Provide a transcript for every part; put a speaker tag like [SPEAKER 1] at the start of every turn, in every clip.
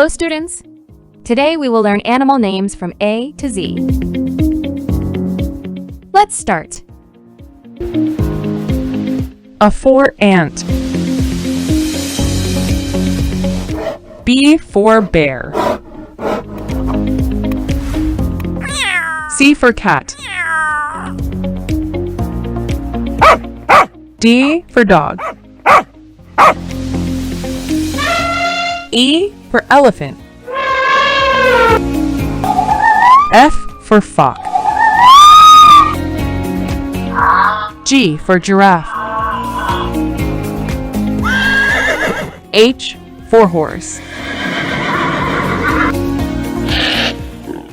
[SPEAKER 1] Hello, students! Today we will learn animal names from A to Z. Let's start.
[SPEAKER 2] A for ant. B for bear. C for cat. D for dog. E for elephant. F for fox. G for giraffe. H for horse.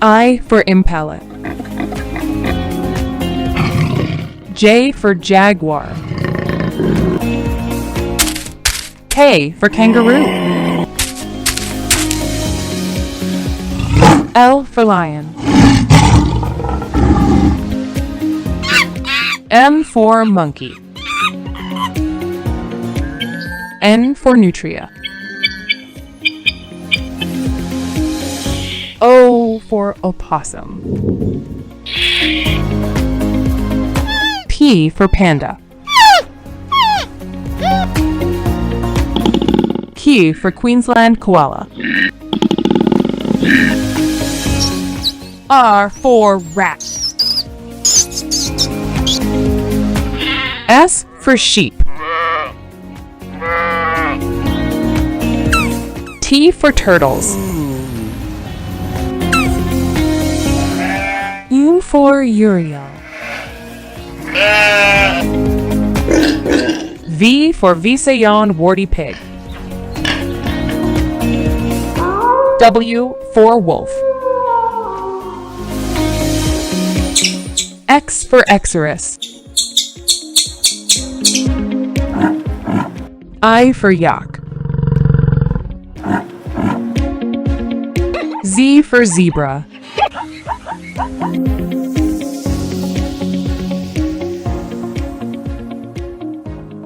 [SPEAKER 2] I for Impala. J for Jaguar. K for Kangaroo. L for lion. M for monkey. N for nutria. O for opossum. P for panda. Q for Queensland Koala. R for rat. S for sheep. T for turtles. U for Urial. V for Visayan Warty Pig. W for wolf. X for Xerus. I for yak. Z for zebra.